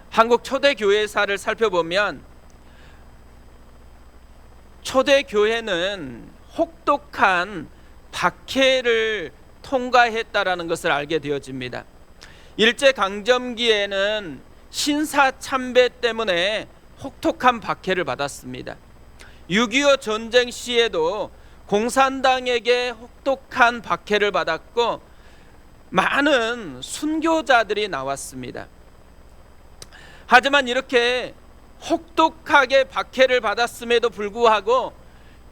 한국 초대교회사를 살펴보면 초대교회는 혹독한 박해를 통과했다라는 것을 알게 되어집니다. 일제강점기에는 신사참배 때문에 혹독한 박해를 받았습니다. 6.25 전쟁 시에도 공산당에게 혹독한 박해를 받았고 많은 순교자들이 나왔습니다. 하지만 이렇게 혹독하게 박해를 받았음에도 불구하고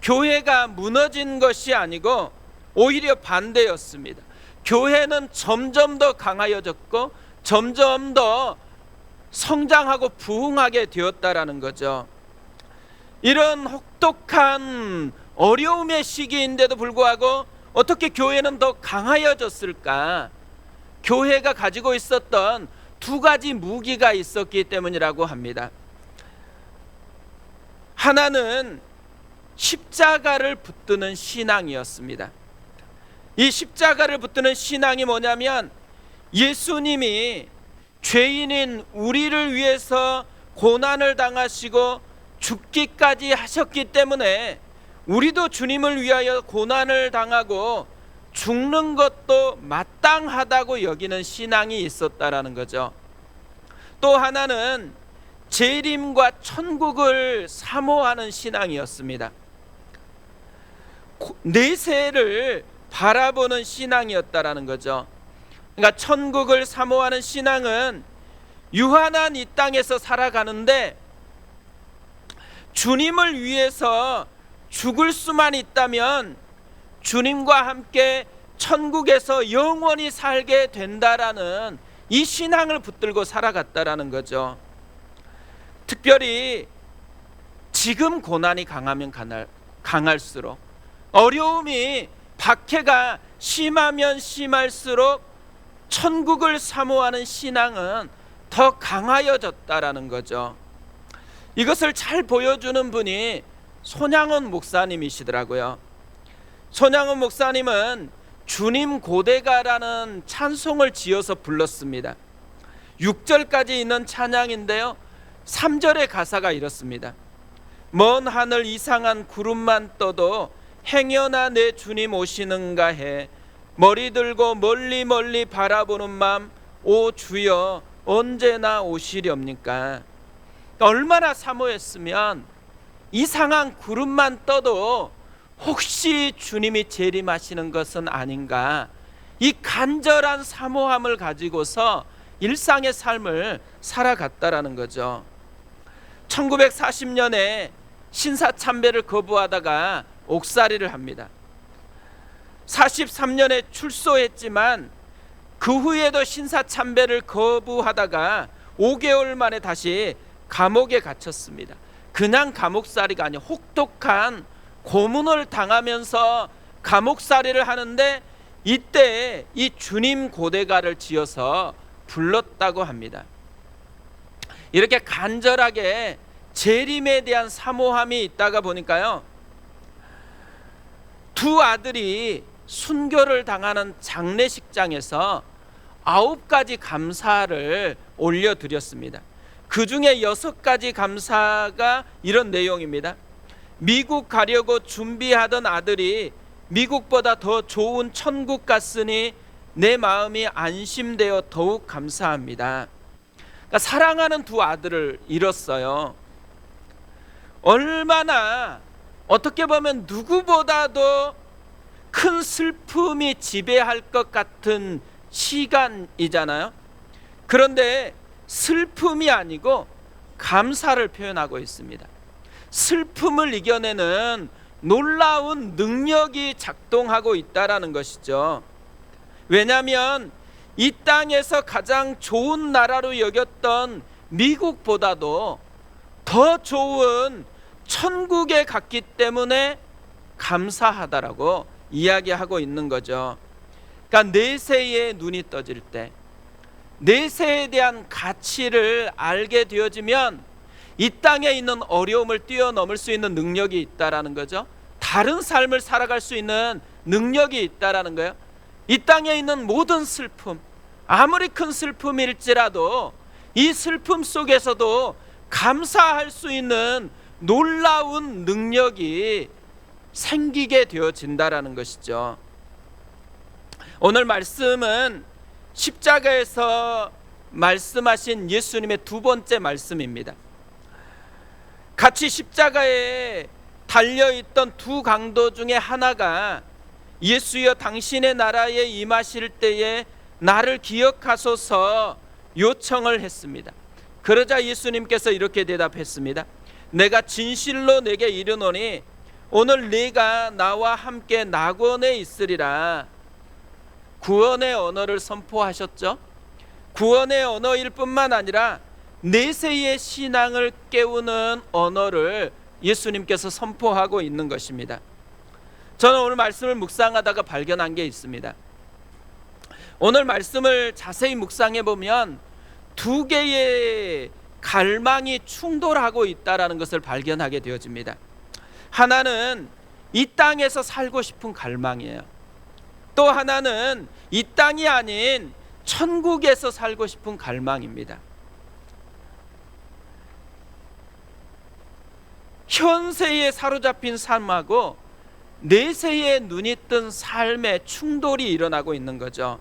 교회가 무너진 것이 아니고 오히려 반대였습니다. 교회는 점점 더 강하여졌고 점점 더 성장하고 부흥하게 되었다라는 거죠. 이런 혹독한 어려움의 시기인데도 불구하고 어떻게 교회는 더 강하여졌을까? 교회가 가지고 있었던 두 가지 무기가 있었기 때문이라고 합니다. 하나는 십자가를 붙드는 신앙이었습니다. 이 십자가를 붙드는 신앙이 뭐냐면 예수님이 죄인인 우리를 위해서 고난을 당하시고 죽기까지 하셨기 때문에 우리도 주님을 위하여 고난을 당하고 죽는 것도 마땅하다고 여기는 신앙이 있었다라는 거죠. 또 하나는 재림과 천국을 사모하는 신앙이었습니다. 내세를 바라보는 신앙이었다라는 거죠. 그러니까 천국을 사모하는 신앙은 유한한 이 땅에서 살아가는데 주님을 위해서 죽을 수만 있다면 주님과 함께 천국에서 영원히 살게 된다라는 이 신앙을 붙들고 살아갔다라는 거죠. 특별히 지금 고난이 강하면 강할수록, 어려움이 박해가 심하면 심할수록 천국을 사모하는 신앙은 더 강하여졌다라는 거죠. 이것을 잘 보여주는 분이 손양원 목사님이시더라고요. 손양원 목사님은 주님 고대가라는 찬송을 지어서 불렀습니다. 6절까지 있는 찬양인데요, 3절의 가사가 이렇습니다. 먼 하늘 이상한 구름만 떠도 행여나 내 주님 오시는가 해 머리 들고 멀리 멀리 바라보는 맘, 오 주여 언제나 오시렵니까? 얼마나 사모했으면 이상한 구름만 떠도 혹시 주님이 재림하시는 것은 아닌가, 이 간절한 사모함을 가지고서 일상의 삶을 살아갔다라는 거죠. 1940년에 신사참배를 거부하다가 옥살이를 합니다. 43년에 출소했지만 그 후에도 신사참배를 거부하다가 5개월 만에 다시 감옥에 갇혔습니다. 그냥 감옥살이가 아니라 혹독한 고문을 당하면서 감옥살이를 하는데 이때 이 주님 고대가를 지어서 불렀다고 합니다. 이렇게 간절하게 재림에 대한 사모함이 있다가 보니까요, 두 아들이 순교를 당하는 장례식장에서 9가지 감사를 올려드렸습니다. 그 중에 6가지 감사가 이런 내용입니다. 미국 가려고 준비하던 아들이 미국보다 더 좋은 천국 갔으니 내 마음이 안심되어 더욱 감사합니다. 그러니까 사랑하는 두 아들을 잃었어요. 얼마나 어떻게 보면 누구보다도 큰 슬픔이 지배할 것 같은 시간이잖아요. 그런데 슬픔이 아니고 감사를 표현하고 있습니다. 슬픔을 이겨내는 놀라운 능력이 작동하고 있다라는 것이죠. 왜냐하면 이 땅에서 가장 좋은 나라로 여겼던 미국보다도 더 좋은 천국에 갔기 때문에 감사하다라고 이야기하고 있는 거죠. 그러니까 내세에 눈이 떠질 때, 내세에 대한 가치를 알게 되어지면 이 땅에 있는 어려움을 뛰어넘을 수 있는 능력이 있다라는 거죠. 다른 삶을 살아갈 수 있는 능력이 있다라는 거예요. 이 땅에 있는 모든 슬픔, 아무리 큰 슬픔일지라도 이 슬픔 속에서도 감사할 수 있는 놀라운 능력이 생기게 되어진다라는 것이죠. 오늘 말씀은 십자가에서 말씀하신 예수님의 두 번째 말씀입니다. 같이 십자가에 달려있던 두 강도 중에 하나가 예수여 당신의 나라에 임하실 때에 나를 기억하소서 요청을 했습니다. 그러자 예수님께서 이렇게 대답했습니다. 내가 진실로 내게 이르노니 오늘 네가 나와 함께 낙원에 있으리라. 구원의 언어를 선포하셨죠. 구원의 언어일 뿐만 아니라 내세의 신앙을 깨우는 언어를 예수님께서 선포하고 있는 것입니다. 저는 오늘 말씀을 묵상하다가 발견한 게 있습니다. 오늘 말씀을 자세히 묵상해 보면 두 개의 갈망이 충돌하고 있다는 것을 발견하게 되어집니다. 하나는 이 땅에서 살고 싶은 갈망이에요. 또 하나는 이 땅이 아닌 천국에서 살고 싶은 갈망입니다. 현세에 사로잡힌 삶하고 내세에 눈이 뜬 삶의 충돌이 일어나고 있는 거죠.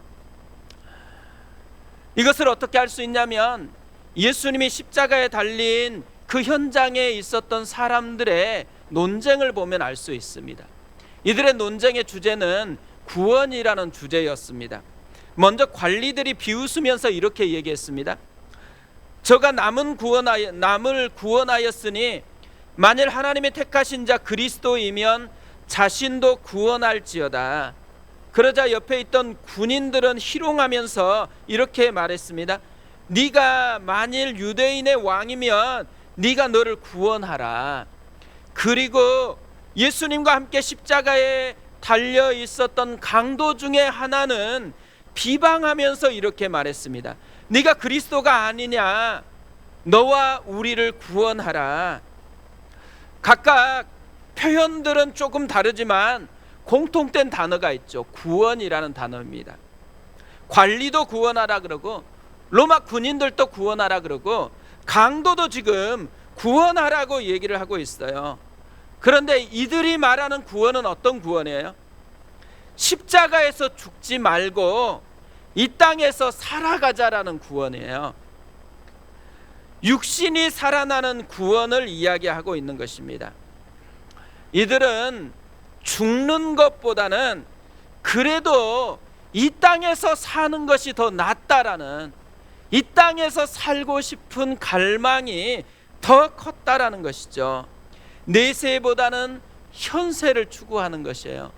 이것을 어떻게 할 수 있냐면 예수님이 십자가에 달린 그 현장에 있었던 사람들의 논쟁을 보면 알 수 있습니다. 이들의 논쟁의 주제는 구원이라는 주제였습니다. 먼저 관리들이 비웃으면서 이렇게 얘기했습니다. 저가 남을 구원하였으니 만일 하나님의 택하신 자 그리스도이면 자신도 구원할지어다. 그러자 옆에 있던 군인들은 희롱하면서 이렇게 말했습니다. 네가 만일 유대인의 왕이면 네가 너를 구원하라. 그리고 예수님과 함께 십자가에 달려 있었던 강도 중에 하나는 비방하면서 이렇게 말했습니다. 네가 그리스도가 아니냐? 너와 우리를 구원하라. 각각 표현들은 조금 다르지만 공통된 단어가 있죠. 구원이라는 단어입니다. 관리도 구원하라 그러고 로마 군인들도 구원하라 그러고 강도도 지금 구원하라고 얘기를 하고 있어요. 그런데 이들이 말하는 구원은 어떤 구원이에요? 십자가에서 죽지 말고 이 땅에서 살아가자라는 구원이에요. 육신이 살아나는 구원을 이야기하고 있는 것입니다. 이들은 죽는 것보다는 그래도 이 땅에서 사는 것이 더 낫다라는, 이 땅에서 살고 싶은 갈망이 더 컸다라는 것이죠. 내세보다는 현세를 추구하는 것이에요.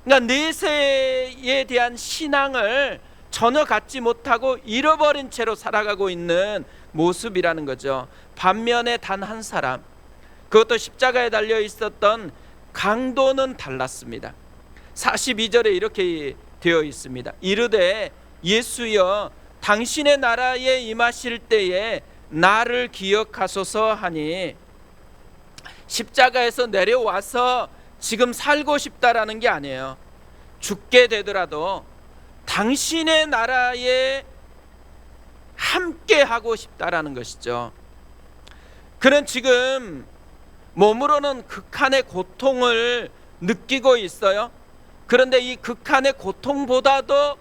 그러니까 내세에 대한 신앙을 전혀 갖지 못하고 잃어버린 채로 살아가고 있는 모습이라는 거죠. 반면에 단 한 사람, 그것도 십자가에 달려 있었던 강도는 달랐습니다. 42절에 이렇게 되어 있습니다. 이르되 예수여 당신의 나라에 임하실 때에 나를 기억하소서 하니, 십자가에서 내려와서 지금 살고 싶다라는 게 아니에요. 죽게 되더라도 당신의 나라에 함께 하고 싶다라는 것이죠. 그는 지금 몸으로는 극한의 고통을 느끼고 있어요. 그런데 이 극한의 고통보다도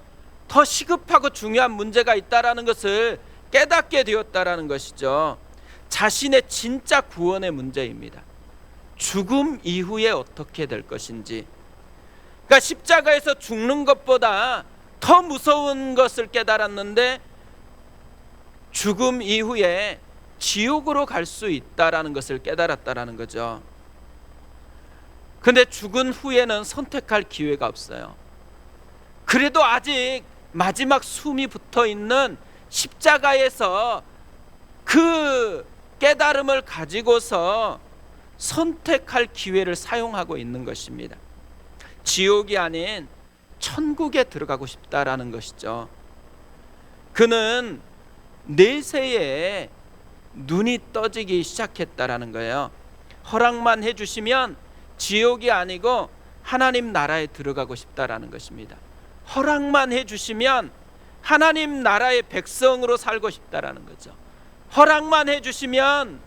더 시급하고 중요한 문제가 있다라는 것을 깨닫게 되었다라는 것이죠. 자신의 진짜 구원의 문제입니다. 죽음 이후에 어떻게 될 것인지. 그러니까 십자가에서 죽는 것보다 더 무서운 것을 깨달았는데 죽음 이후에 지옥으로 갈 수 있다라는 것을 깨달았다라는 거죠. 근데 죽은 후에는 선택할 기회가 없어요. 그래도 아직 마지막 숨이 붙어 있는 십자가에서 그 깨달음을 가지고서 선택할 기회를 사용하고 있는 것입니다. 지옥이 아닌 천국에 들어가고 싶다라는 것이죠. 그는 내세에 눈이 떠지기 시작했다라는 거예요. 허락만 해주시면 지옥이 아니고 하나님 나라에 들어가고 싶다라는 것입니다. 허락만 해주시면 하나님 나라의 백성으로 살고 싶다라는 거죠. 허락만 해주시면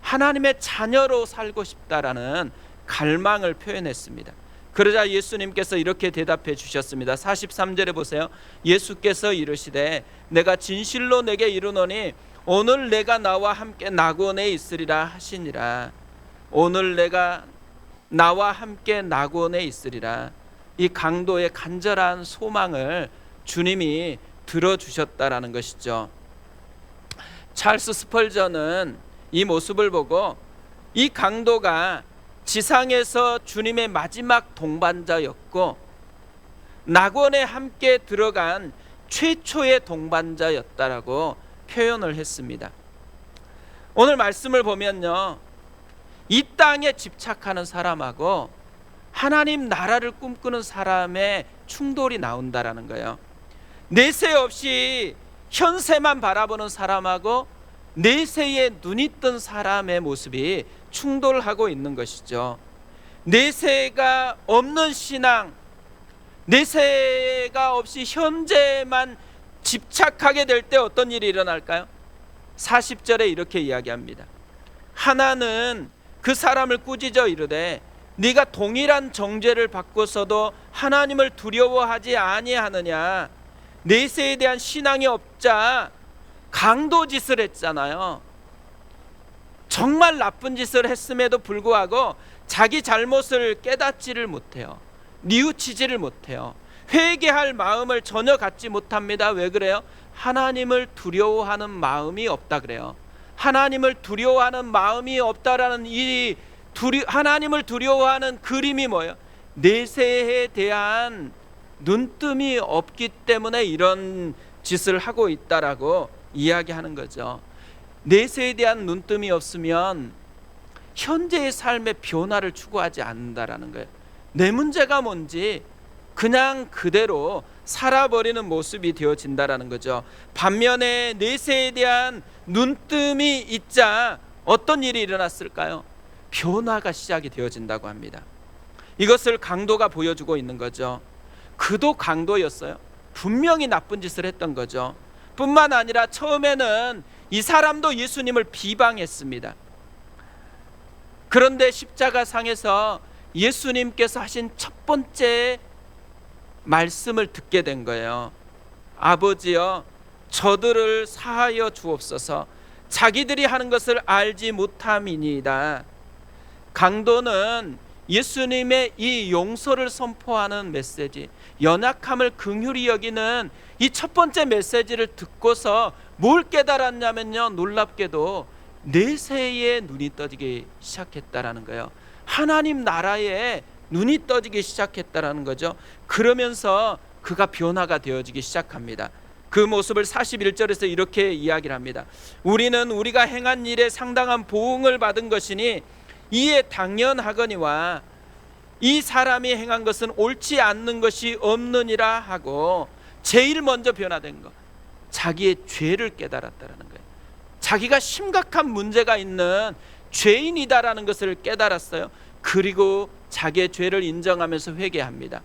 하나님의 자녀로 살고 싶다라는 갈망을 표현했습니다. 그러자 예수님께서 이렇게 대답해 주셨습니다. 43절에 보세요. 예수께서 이르시되 내가 진실로 내게 이르노니 오늘 내가 나와 함께 낙원에 있으리라 하시니라. 오늘 내가 나와 함께 낙원에 있으리라. 이 강도의 간절한 소망을 주님이 들어주셨다라는 것이죠. 찰스 스펄전은 이 모습을 보고 이 강도가 지상에서 주님의 마지막 동반자였고 낙원에 함께 들어간 최초의 동반자였다라고 표현을 했습니다. 오늘 말씀을 보면요, 이 땅에 집착하는 사람하고 하나님 나라를 꿈꾸는 사람의 충돌이 나온다라는 거예요. 내세 없이 현세만 바라보는 사람하고 내세에 눈이 뜬 사람의 모습이 충돌하고 있는 것이죠. 내세가 없는 신앙, 내세가 없이 현재만 집착하게 될 때 어떤 일이 일어날까요? 40절에 이렇게 이야기합니다. 하나는 그 사람을 꾸짖어 이르되 네가 동일한 정죄를 받고서도 하나님을 두려워하지 아니하느냐. 내세에 대한 신앙이 없자 강도짓을 했잖아요. 정말 나쁜 짓을 했음에도 불구하고 자기 잘못을 깨닫지를 못해요. 뉘우치지를 못해요. 회개할 마음을 전혀 갖지 못합니다. 왜 그래요? 하나님을 두려워하는 마음이 없다 그래요. 하나님을 두려워하는 마음이 없다라는 이 하나님을 두려워하는 그림이 뭐예요? 내세에 대한 눈뜸이 없기 때문에 이런 짓을 하고 있다라고 이야기하는 거죠. 내세에 대한 눈뜸이 없으면 현재의 삶의 변화를 추구하지 않는다라는 거예요. 내 문제가 뭔지 그냥 그대로 살아버리는 모습이 되어진다라는 거죠. 반면에 내세에 대한 눈뜸이 있자 어떤 일이 일어났을까요? 변화가 시작이 되어진다고 합니다. 이것을 강도가 보여주고 있는 거죠. 그도 강도였어요. 분명히 나쁜 짓을 했던 거죠. 뿐만 아니라 처음에는 이 사람도 예수님을 비방했습니다. 그런데 십자가상에서 예수님께서 하신 첫 번째 말씀을 듣게 된 거예요. 아버지여, 저들을 사하여 주옵소서. 자기들이 하는 것을 알지 못함이니이다. 강도는 예수님의 이 용서를 선포하는 메시지, 연약함을 긍휼히 여기는 이 첫 번째 메시지를 듣고서 뭘 깨달았냐면요, 놀랍게도 내세에 눈이 떠지기 시작했다라는 거예요. 하나님 나라에 눈이 떠지기 시작했다라는 거죠. 그러면서 그가 변화가 되어지기 시작합니다. 그 모습을 41절에서 이렇게 이야기를 합니다. 우리는 우리가 행한 일에 상당한 보응을 받은 것이니 이에 당연하거니와 이 사람이 행한 것은 옳지 않는 것이 없느니라 하고 제일 먼저 변화된 것, 자기의 죄를 깨달았다라는 거예요. 자기가 심각한 문제가 있는 죄인이다라는 것을 깨달았어요. 그리고 자기의 죄를 인정하면서 회개합니다.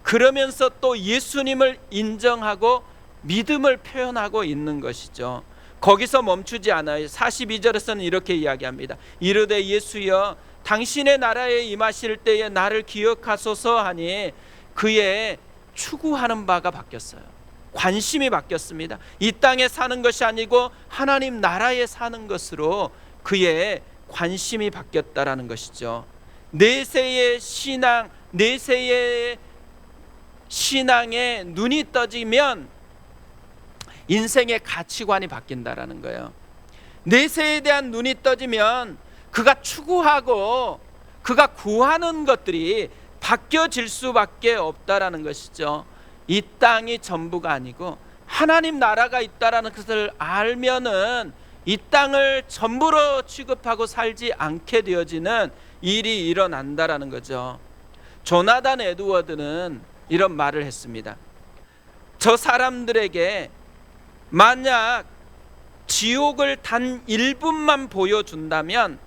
그러면서 또 예수님을 인정하고 믿음을 표현하고 있는 것이죠. 거기서 멈추지 않아요. 42절에서는 이렇게 이야기합니다. 이르되 예수여, 당신의 나라에 임하실 때에 나를 기억하소서 하니 그의 추구하는 바가 바뀌었어요. 관심이 바뀌었습니다. 이 땅에 사는 것이 아니고 하나님 나라에 사는 것으로 그의 관심이 바뀌었다라는 것이죠. 내세의 신앙, 내세의 신앙에 눈이 떠지면 인생의 가치관이 바뀐다라는 거예요. 내세에 대한 눈이 떠지면 그가 추구하고 그가 구하는 것들이 바뀌어질 수밖에 없다라는 것이죠. 이 땅이 전부가 아니고 하나님 나라가 있다라는 것을 알면은 이 땅을 전부로 취급하고 살지 않게 되어지는 일이 일어난다라는 거죠. 조나단 에드워드는 이런 말을 했습니다. 저 사람들에게 만약 지옥을 단 1분만 보여준다면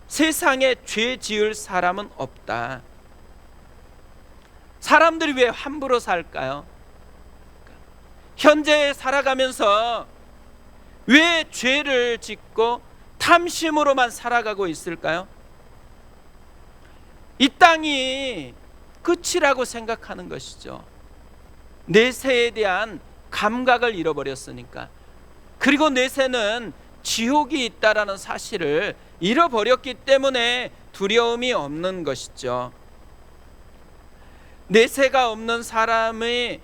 세상에 죄 지을 사람은 없다. 사람들이 왜 함부로 살까요? 현재 살아가면서 왜 죄를 짓고 탐심으로만 살아가고 있을까요? 이 땅이 끝이라고 생각하는 것이죠. 내세에 대한 감각을 잃어버렸으니까. 그리고 내세는 지옥이 있다라는 사실을 잃어버렸기 때문에 두려움이 없는 것이죠. 내세가 없는 사람이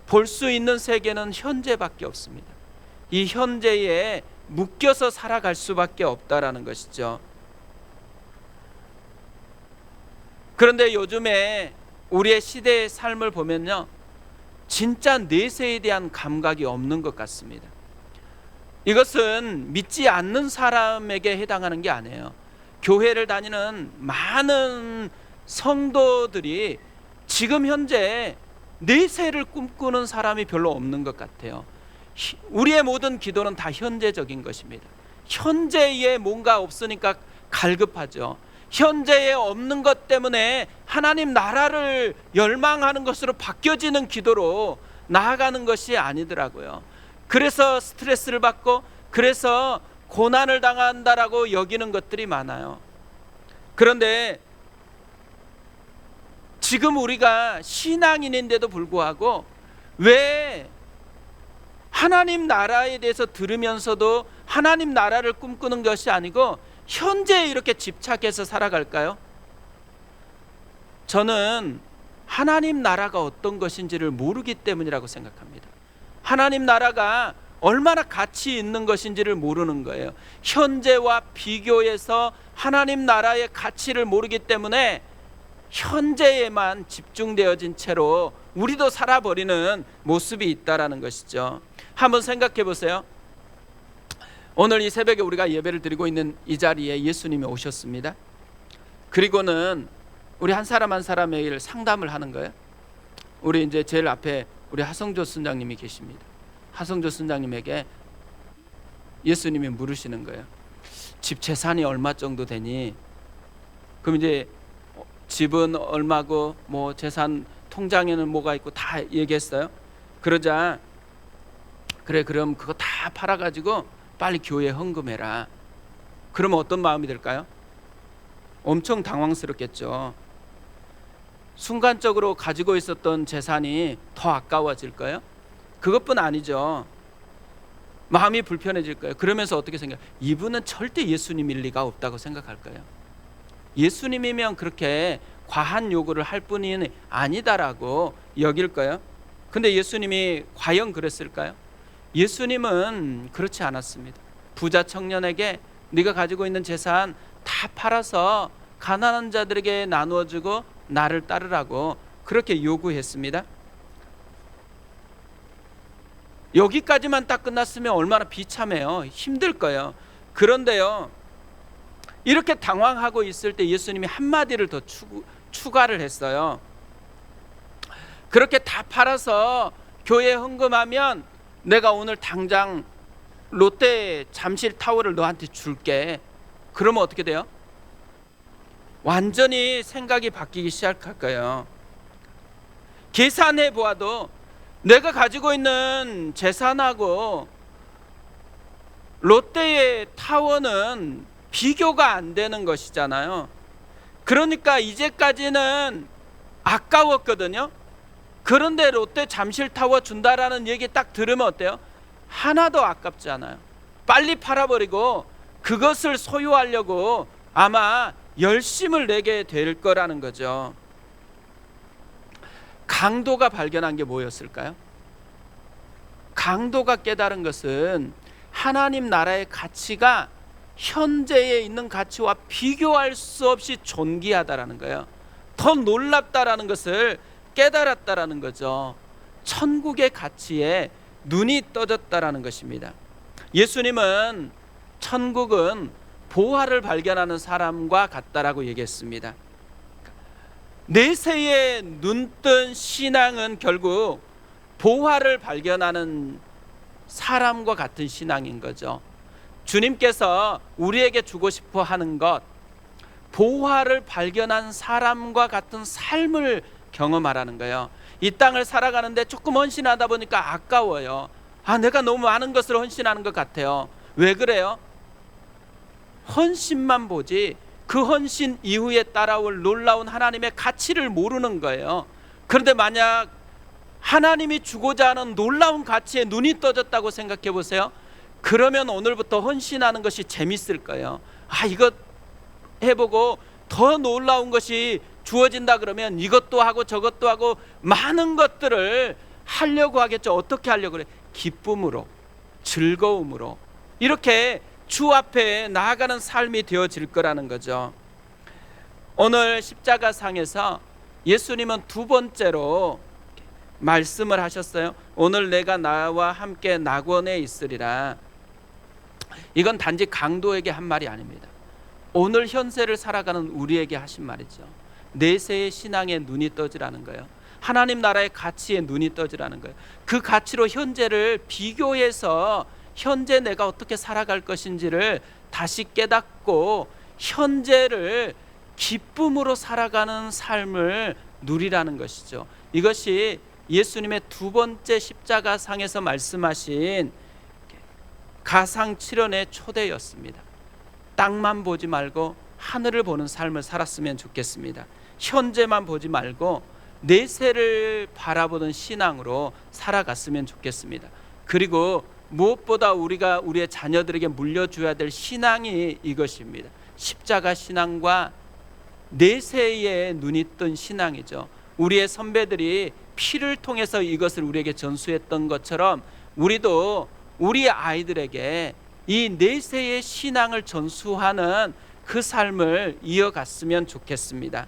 볼 수 있는 세계는 현재밖에 없습니다. 이 현재에 묶여서 살아갈 수밖에 없다라는 것이죠. 그런데 요즘에 우리의 시대의 삶을 보면요, 진짜 내세에 대한 감각이 없는 것 같습니다. 이것은 믿지 않는 사람에게 해당하는 게 아니에요. 교회를 다니는 많은 성도들이 지금 현재 내세를 꿈꾸는 사람이 별로 없는 것 같아요. 우리의 모든 기도는 다 현재적인 것입니다. 현재에 뭔가 없으니까 갈급하죠. 현재에 없는 것 때문에 하나님 나라를 열망하는 것으로 바뀌어지는 기도로 나아가는 것이 아니더라고요. 그래서 스트레스를 받고, 그래서 고난을 당한다라고 여기는 것들이 많아요. 그런데 지금 우리가 신앙인인데도 불구하고 왜 하나님 나라에 대해서 들으면서도 하나님 나라를 꿈꾸는 것이 아니고 현재에 이렇게 집착해서 살아갈까요? 저는 하나님 나라가 어떤 것인지를 모르기 때문이라고 생각합니다. 하나님 나라가 얼마나 가치 있는 것인지를 모르는 거예요. 현재와 비교해서 하나님 나라의 가치를 모르기 때문에 현재에만 집중되어진 채로 우리도 살아버리는 모습이 있다라는 것이죠. 한번 생각해 보세요. 오늘 이 새벽에 우리가 예배를 드리고 있는 이 자리에 예수님이 오셨습니다. 그리고는 우리 한 사람 한 사람에게 상담을 하는 거예요. 우리 이제 제일 앞에 우리 하성조 선장님이 계십니다. 하성조 선장님에게 예수님이 물으시는 거예요. 집 재산이 얼마 정도 되니? 그럼 이제 집은 얼마고 뭐 재산 통장에는 뭐가 있고 다 얘기했어요. 그러자 그래, 그럼 그거 다 팔아가지고 빨리 교회에 헌금해라. 그러면 어떤 마음이 들까요? 엄청 당황스럽겠죠. 순간적으로 가지고 있었던 재산이 더 아까워질 거예요? 그것뿐 아니죠. 마음이 불편해질 거예요. 그러면서 어떻게 생각해요? 이분은 절대 예수님일 리가 없다고 생각할 거예요. 예수님이면 그렇게 과한 요구를 할 뿐이 아니다라고 여길 거예요. 근데 예수님이 과연 그랬을까요? 예수님은 그렇지 않았습니다. 부자 청년에게 네가 가지고 있는 재산 다 팔아서 가난한 자들에게 나누어 주고 나를 따르라고 그렇게 요구했습니다. 여기까지만 딱 끝났으면 얼마나 비참해요. 힘들 거예요. 그런데요, 이렇게 당황하고 있을 때 예수님이 한마디를 더 추가를 했어요. 그렇게 다 팔아서 교회에 헌금하면 내가 오늘 당장 롯데 잠실 타워를 너한테 줄게. 그러면 어떻게 돼요? 완전히 생각이 바뀌기 시작할 거예요. 계산해 보아도 내가 가지고 있는 재산하고 롯데의 타워는 비교가 안 되는 것이잖아요. 그러니까 이제까지는 아까웠거든요. 그런데 롯데 잠실타워 준다라는 얘기 딱 들으면 어때요? 하나도 아깝지 않아요. 빨리 팔아버리고 그것을 소유하려고 아마 열심을 내게 될 거라는 거죠. 강도가 발견한 게 뭐였을까요? 강도가 깨달은 것은 하나님 나라의 가치가 현재에 있는 가치와 비교할 수 없이 존귀하다라는 거예요. 더 놀랍다라는 것을 깨달았다라는 거죠. 천국의 가치에 눈이 떠졌다라는 것입니다. 예수님은 천국은 보화를 발견하는 사람과 같다라고 얘기했습니다. 내세에 눈뜬 신앙은 결국 보화를 발견하는 사람과 같은 신앙인 거죠. 주님께서 우리에게 주고 싶어 하는 것, 보화를 발견한 사람과 같은 삶을 경험하라는 거예요. 이 땅을 살아가는데 조금 헌신하다 보니까 아까워요. 내가 너무 많은 것을 헌신하는 것 같아요. 왜 그래요? 헌신만 보지 그 헌신 이후에 따라올 놀라운 하나님의 가치를 모르는 거예요. 그런데 만약 하나님이 주고자 하는 놀라운 가치에 눈이 떠졌다고 생각해 보세요. 그러면 오늘부터 헌신하는 것이 재밌을 거예요. 이것 해보고 더 놀라운 것이 주어진다 그러면 이것도 하고 저것도 하고 많은 것들을 하려고 하겠죠. 어떻게 하려고 그래? 기쁨으로, 즐거움으로 이렇게 주 앞에 나아가는 삶이 되어질 거라는 거죠. 오늘 십자가상에서 예수님은 두 번째로 말씀을 하셨어요. 오늘 내가 나와 함께 낙원에 있으리라. 이건 단지 강도에게 한 말이 아닙니다. 오늘 현세를 살아가는 우리에게 하신 말이죠. 내세의 신앙에 눈이 떠지라는 거예요. 하나님 나라의 가치에 눈이 떠지라는 거예요. 그 가치로 현재를 비교해서 현재 내가 어떻게 살아갈 것인지를 다시 깨닫고 현재를 기쁨으로 살아가는 삶을 누리라는 것이죠. 이것이 예수님의 두 번째 십자가상에서 말씀하신 가상칠언의 초대였습니다. 땅만 보지 말고 하늘을 보는 삶을 살았으면 좋겠습니다. 현재만 보지 말고 내세를 바라보는 신앙으로 살아갔으면 좋겠습니다. 그리고 무엇보다 우리가 우리의 자녀들에게 물려줘야 될 신앙이 이것입니다. 십자가 신앙과 내세에 눈이 뜬 신앙이죠. 우리의 선배들이 피를 통해서 이것을 우리에게 전수했던 것처럼 우리도 우리 아이들에게 이 내세의 신앙을 전수하는 그 삶을 이어갔으면 좋겠습니다.